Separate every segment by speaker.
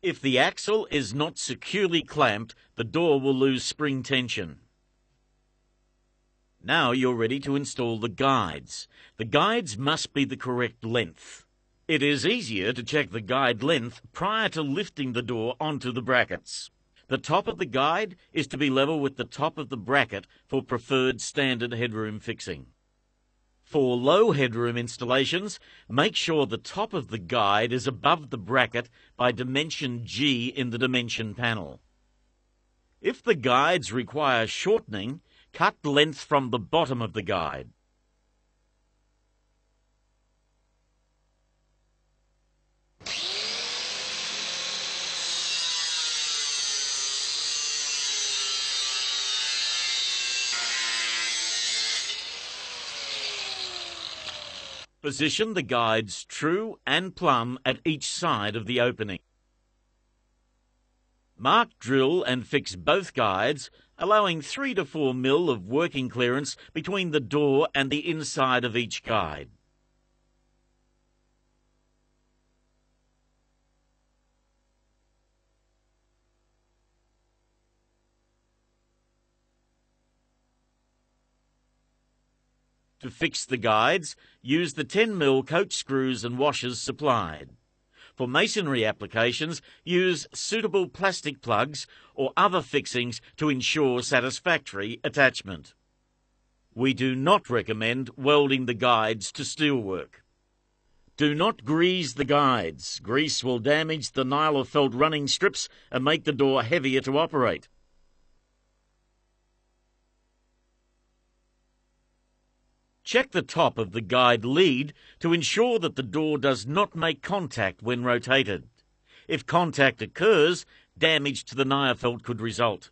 Speaker 1: If the axle is not securely clamped, the door will lose spring tension. Now you're ready to install the guides. The guides must be the correct length. It is easier to check the guide length prior to lifting the door onto the brackets. The top of the guide is to be level with the top of the bracket for preferred standard headroom fixing. For low headroom installations, make sure the top of the guide is above the bracket by dimension G in the dimension panel. If the guides require shortening, cut length from the bottom of the guide. Position the guides true and plumb at each side of the opening. Mark, drill and fix both guides, allowing 3 to 4 mil of working clearance between the door and the inside of each guide. To fix the guides, use the 10 mil coach screws and washers supplied. For masonry applications, use suitable plastic plugs or other fixings to ensure satisfactory attachment. We do not recommend welding the guides to steelwork. Do not grease the guides. Grease will damage the nylon felt running strips and make the door heavier to operate. Check the top of the guide lead to ensure that the door does not make contact when rotated. If contact occurs, damage to the nylon could result.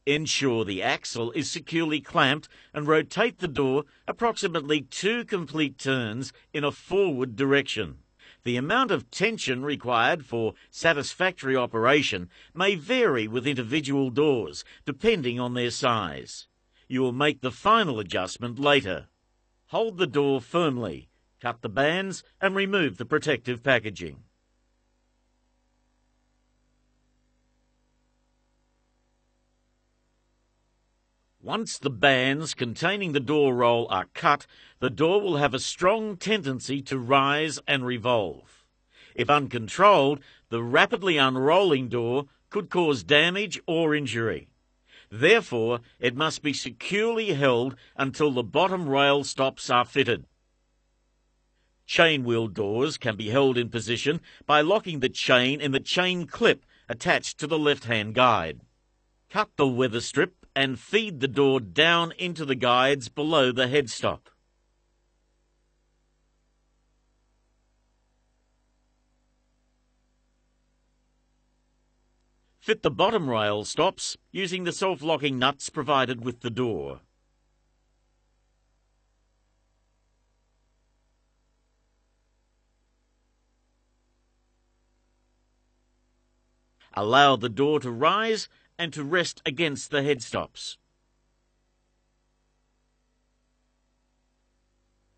Speaker 1: Ensure the axle is securely clamped and rotate the door approximately 2 complete turns in a forward direction. The amount of tension required for satisfactory operation may vary with individual doors, depending on their size. You will make the final adjustment later. Hold the door firmly, cut the bands, and remove the protective packaging. Once the bands containing the door roll are cut, the door will have a strong tendency to rise and revolve. If uncontrolled, the rapidly unrolling door could cause damage or injury. Therefore, it must be securely held until the bottom rail stops are fitted. Chain wheel doors can be held in position by locking the chain in the chain clip attached to the left-hand guide. Cut the weather strip and feed the door down into the guides below the headstop. Fit the bottom rail stops using the self-locking nuts provided with the door. Allow the door to rise and to rest against the headstops.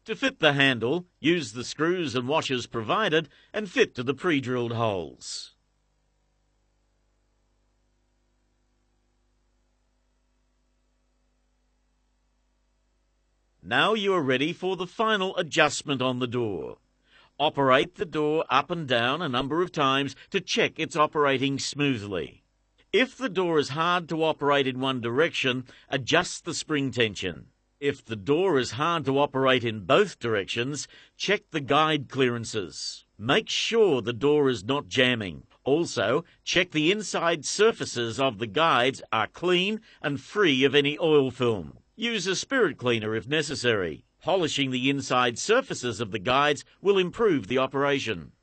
Speaker 1: To fit the handle, use the screws and washers provided and fit to the pre-drilled holes. Now you are ready for the final adjustment on the door. Operate the door up and down a number of times to check it's operating smoothly. If the door is hard to operate in one direction, adjust the spring tension. If the door is hard to operate in both directions, check the guide clearances. Make sure the door is not jamming. Also, check the inside surfaces of the guides are clean and free of any oil film. Use a spirit cleaner if necessary. Polishing the inside surfaces of the guides will improve the operation.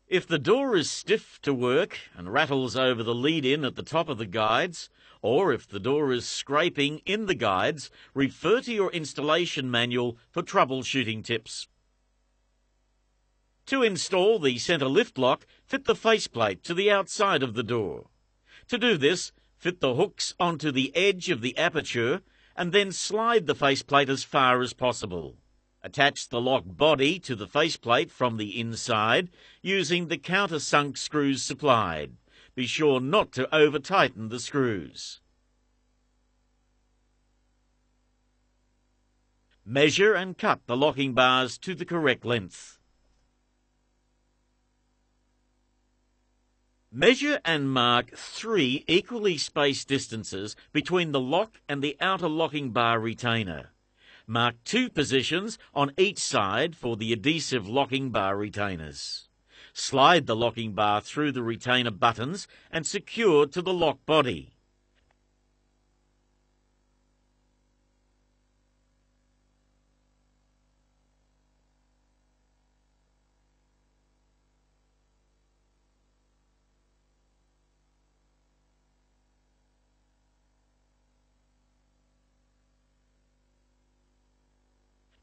Speaker 1: If the door is stiff to work and rattles over the lead-in at the top of the guides, or if the door is scraping in the guides, refer to your installation manual for troubleshooting tips. To install the centre lift lock, fit the faceplate to the outside of the door. To do this, fit the hooks onto the edge of the aperture, and then slide the faceplate as far as possible. Attach the lock body to the faceplate from the inside using the countersunk screws supplied. Be sure not to over-tighten the screws. Measure and cut the locking bars to the correct length. Measure and mark 3 equally spaced distances between the lock and the outer locking bar retainer. Mark 2 positions on each side for the adhesive locking bar retainers. Slide the locking bar through the retainer buttons and secure to the lock body.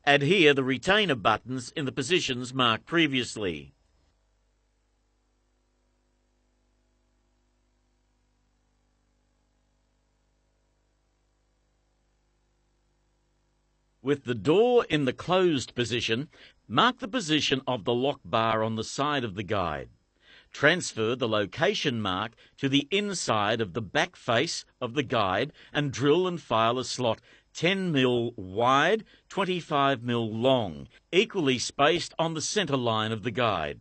Speaker 1: Adhere the retainer buttons in the positions marked previously. With the door in the closed position, mark the position of the lock bar on the side of the guide. Transfer the location mark to the inside of the back face of the guide and drill and file a slot 10 mm wide, 25 mm long, equally spaced on the centre line of the guide.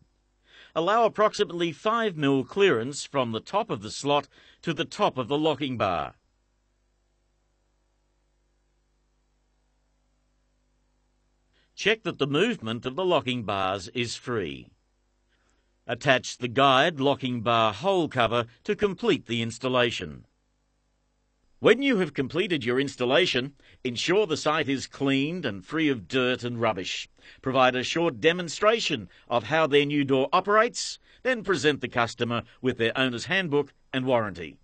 Speaker 1: Allow approximately 5 mm clearance from the top of the slot to the top of the locking bar. Check that the movement of the locking bars is free. Attach the guide locking bar hole cover to complete the installation. When you have completed your installation, ensure the site is cleaned and free of dirt and rubbish. Provide a short demonstration of how their new door operates, then present the customer with their owner's handbook and warranty.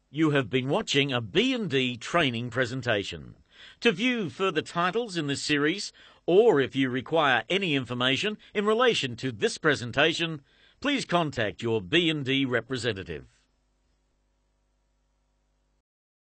Speaker 1: You have been watching a B&D training presentation. To view further titles in this series, or if you require any information in relation to this presentation, please contact your B&D representative.